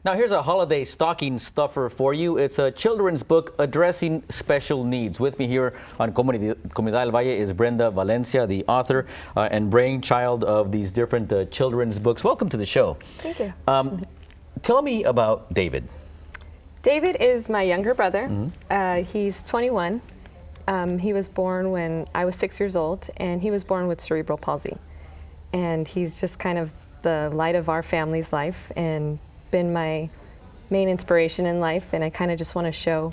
Now here's a holiday stocking stuffer for you. It's a children's book addressing special needs. With me here on Comunidad Del Valle is Brenda Valencia, the author and brainchild of these different children's books. Welcome to the show. Thank you. Tell me about David. David is my younger brother. He's 21. He was born when I was 6 years old, and he was born with cerebral palsy. And he's just kind of the light of our family's life and been my main inspiration in life. And I kind of just want to show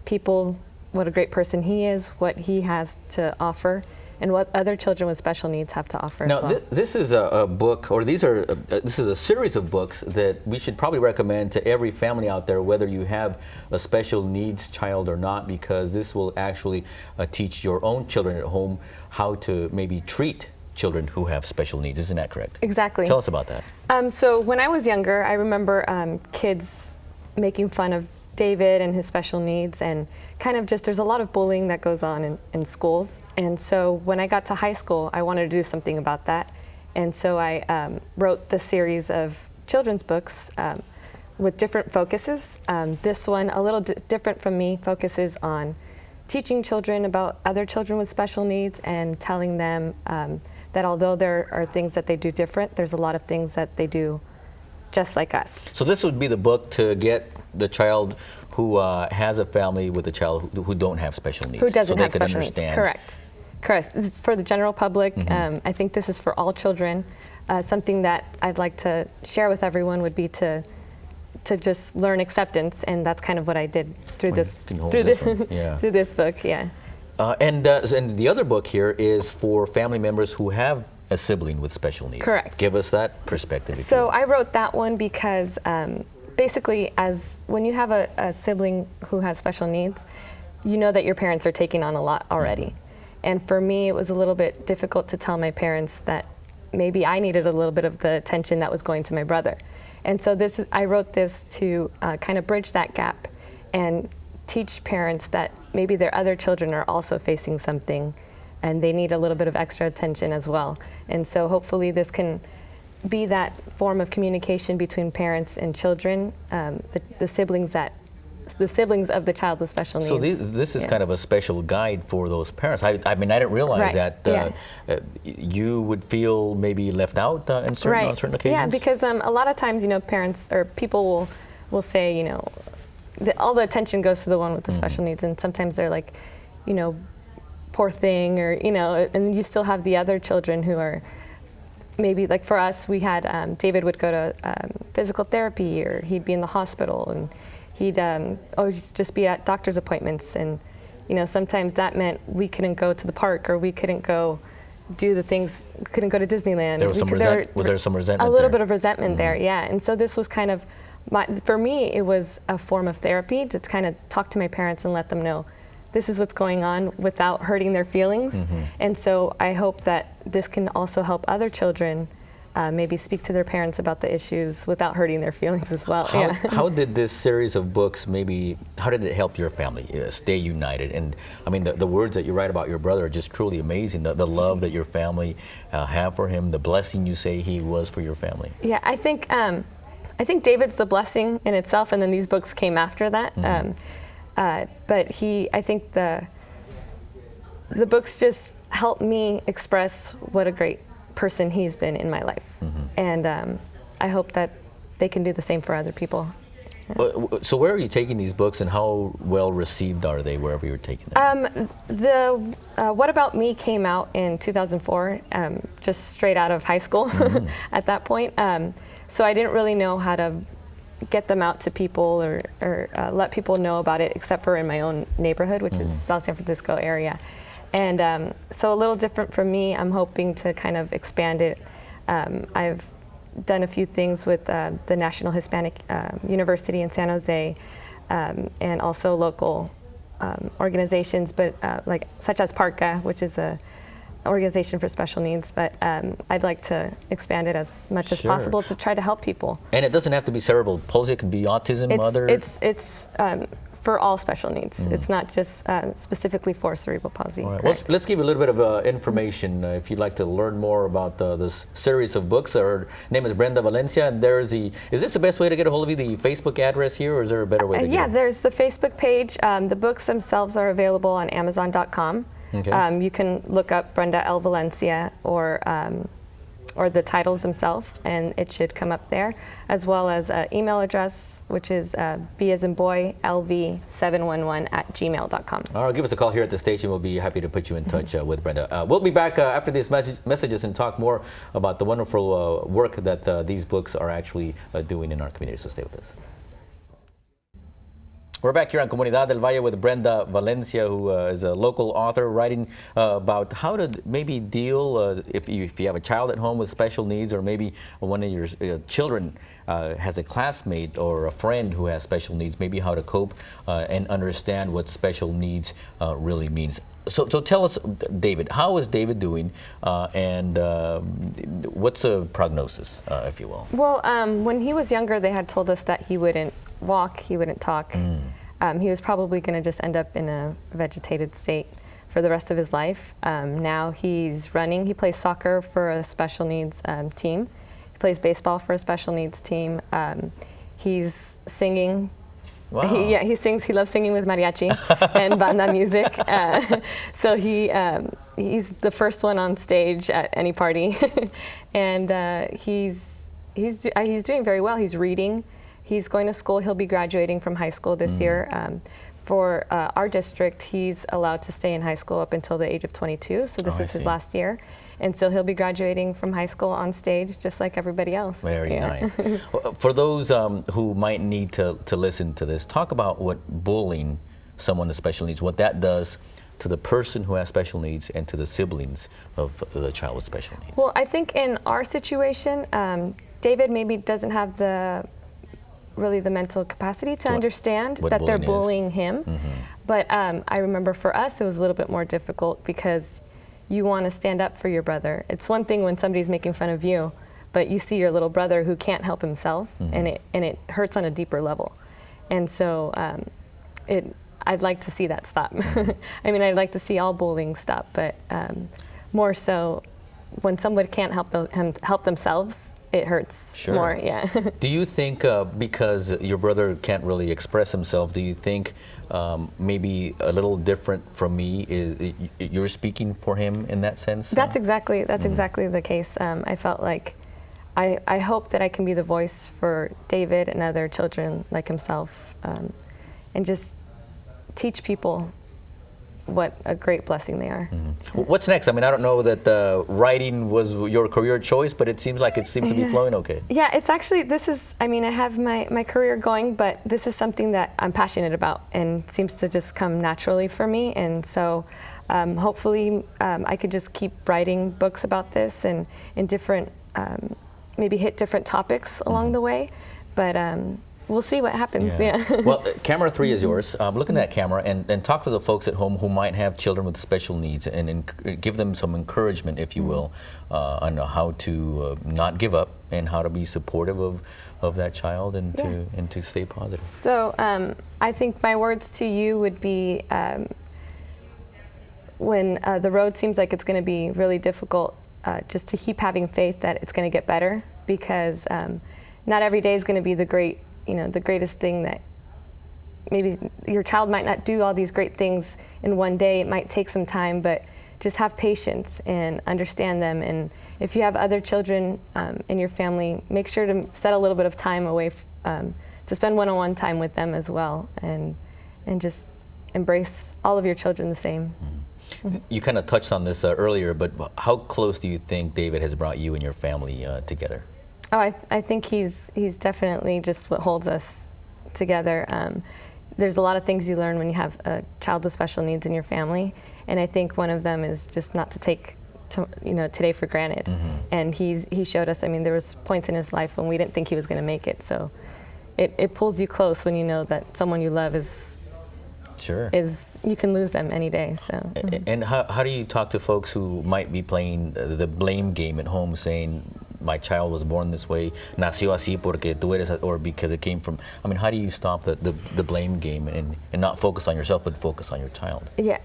people what a great person he is, what he has to offer, and what other children with special needs have to offer as well. Now, this is a book, or this is a series of books that we should probably recommend to every family out there, whether you have a special needs child or not, because this will actually teach your own children at home how to maybe treat children who have special needs. Isn't that correct? Exactly. Tell us about that. So when I was younger, I remember kids making fun of David and his special needs, and kind of just there's a lot of bullying that goes on in schools. And so when I got to high school, I wanted to do something about that. And so I wrote the series of children's books with different focuses. This one, a little different from me, focuses on teaching children about other children with special needs and telling them that although there are things that they do different, there's a lot of things that they do just like us. So this would be the book to get the child who has a family with a child who don't have special needs. Who doesn't have special needs, correct. Correct. It's for the general public. I think this is for all children. Something that I'd like to share with everyone would be to just learn acceptance, and that's kind of what I did through this book. Yeah. And the other book here is for family members who have a sibling with special needs. Correct. Give us that perspective. So I wrote that one because basically, when you have a sibling who has special needs, you know that your parents are taking on a lot already. And for me, it was a little bit difficult to tell my parents that maybe I needed a little bit of the attention that was going to my brother. And so I wrote this to kind of bridge that gap and teach parents that maybe their other children are also facing something and they need a little bit of extra attention as well. And so hopefully this can be that form of communication between parents and children, the siblings of the child with special needs. So this is kind of a special guide for those parents. I mean, I didn't realize that you would feel maybe left out on certain occasions. Yeah, because a lot of times, parents or people will say, all the attention goes to the one with the special needs, and sometimes they're like, poor thing, or and you still have the other children who are maybe, like for us, we had David would go to physical therapy, or he'd be in the hospital, and he'd always just be at doctor's appointments, and sometimes that meant we couldn't go to the park, or we couldn't go do the things, couldn't go to Disneyland. Was there some resentment? A little bit of resentment there, yeah. And so this was kind of for me, it was a form of therapy to kind of talk to my parents and let them know this is what's going on without hurting their feelings. And so I hope that this can also help other children maybe speak to their parents about the issues without hurting their feelings as well. How did this series of books how did it help your family stay united? And I mean, the words that you write about your brother are just truly amazing. The love that your family have for him, the blessing you say he was for your family. Yeah, I think David's the blessing in itself, and then these books came after that. But I think the books just helped me express what a great person he's been in my life. And I hope that they can do the same for other people. So where are you taking these books, and how well received are they wherever you're taking them? The What About Me came out in 2004, just straight out of high school at that point. So I didn't really know how to get them out to people or let people know about it, except for in my own neighborhood, which is South San Francisco area. And so a little different from me, I'm hoping to kind of expand it. I've done a few things with the National Hispanic University in San Jose, and also local organizations, but such as PARCA, which is a organization for special needs, but I'd like to expand it as much as possible to try to help people. And it doesn't have to be cerebral palsy; it can be autism, it's for all special needs. It's not just specifically for cerebral palsy. All right. Well, let's give you a little bit of information if you'd like to learn more about this series of books. Her name is Brenda Valencia, and there's is this the best way to get a hold of you, the Facebook address here, or is there a better way to yeah, get it? there's the Facebook page. The books themselves are available on Amazon.com. Okay. You can look up Brenda L. Valencia or the titles themselves, and it should come up there, as well as email address, which is B as in boy, lv711@gmail.com. All right, give us a call here at the station. We'll be happy to put you in touch with Brenda. We'll be back after these messages and talk more about the wonderful work that these books are actually doing in our community, so stay with us. We're back here on Comunidad Del Valle with Brenda Valencia, who is a local author writing about how to maybe deal if you have a child at home with special needs, or maybe one of your children has a classmate or a friend who has special needs, maybe how to cope and understand what special needs really means. So tell us, David, how is David doing, and what's a prognosis, if you will? Well, when he was younger, they had told us that he wouldn't walk, he wouldn't talk. He was probably going to just end up in a vegetated state for the rest of his life. Now he's running. He plays soccer for a special needs team. He plays baseball for a special needs team. He's singing. Wow. He sings. He loves singing with mariachi and banda music. So he's the first one on stage at any party, and he's doing very well. He's reading. He's going to school. He'll be graduating from high school this year. For our district, he's allowed to stay in high school up until the age of 22. So this is his last year. And so he'll be graduating from high school on stage just like everybody else. Very nice. For those who might need to listen to this, talk about what bullying someone with special needs, what that does to the person who has special needs and to the siblings of the child with special needs. Well, I think in our situation, David maybe doesn't have the mental capacity to understand that they're bullying him. But I remember for us, it was a little bit more difficult because you want to stand up for your brother. It's one thing when somebody's making fun of you, but you see your little brother who can't help himself, and it hurts on a deeper level. And so I'd like to see that stop. I mean, I'd like to see all bullying stop, but more so when somebody can't help themselves, it hurts more, yeah. Do you think because your brother can't really express himself, do you think maybe a little different from me, you're speaking for him in that sense? That's exactly the case. I felt like I hope that I can be the voice for David and other children like himself, and just teach people what a great blessing they are. What's next? I mean, I don't know that writing was your career choice, but it seems like it seems to be flowing okay. Yeah, it's actually, I mean, I have my career going, but this is something that I'm passionate about and seems to just come naturally for me. And so hopefully I could just keep writing books about this and in different, maybe hit different topics along the way. But we'll see what happens. Yeah. Well, camera 3 is yours. Look in that camera and talk to the folks at home who might have children with special needs, and give them some encouragement, if you will, on how to not give up and how to be supportive of that child and to stay positive. So I think my words to you would be, when the road seems like it's going to be really difficult, just to keep having faith that it's going to get better, because not every day is going to be the greatest thing. That maybe your child might not do all these great things in one day. It might take some time, but just have patience and understand them. And if you have other children in your family, make sure to set a little bit of time away to spend one-on-one time with them as well, and just embrace all of your children the same. You kind of touched on this earlier, but how close do you think David has brought you and your family together? Oh, I think he's definitely just what holds us together. There's a lot of things you learn when you have a child with special needs in your family, and I think one of them is just not to take today for granted. And he showed us. I mean, there was points in his life when we didn't think he was going to make it. So it pulls you close when you know that someone you love is you can lose them any day. So. And how do you talk to folks who might be playing the blame game at home, saying, my child was born this way, nació así porque tú eres, or because it came from. I mean, how do you stop the blame game and not focus on yourself, but focus on your child? Yeah,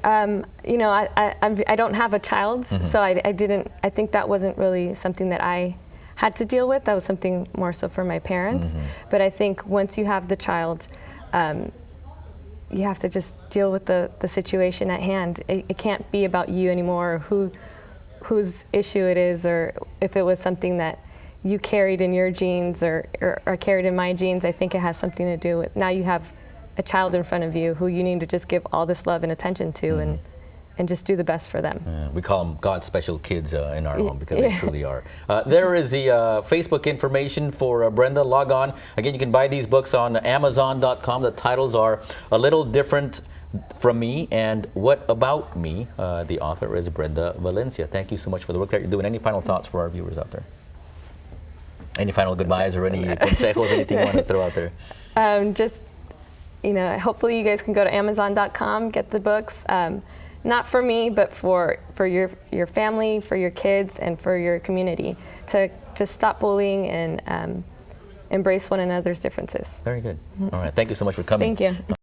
you know, I don't have a child, so I didn't. I think that wasn't really something that I had to deal with. That was something more so for my parents. But I think once you have the child, you have to just deal with the situation at hand. It can't be about you anymore, or whose issue it is, or if it was something that you carried in your genes or carried in my genes. I think it has something to do with, now you have a child in front of you who you need to just give all this love and attention to, and just do the best for them. We call them God's special kids in our home, because they truly are. There is the Facebook information for Brenda. Log on. Again, you can buy these books on Amazon.com. The titles are A Little Different from Me and What About Me. The author is Brenda Valencia. Thank you so much for the work that you're doing. Any final thoughts for our viewers out there? Any final goodbyes or any consejos, anything you want to throw out there? Just, you know, hopefully you guys can go to Amazon.com, get the books. Not for me, but for your family, for your kids, and for your community, to just stop bullying and embrace one another's differences. Very good. All right. Thank you so much for coming. Thank you.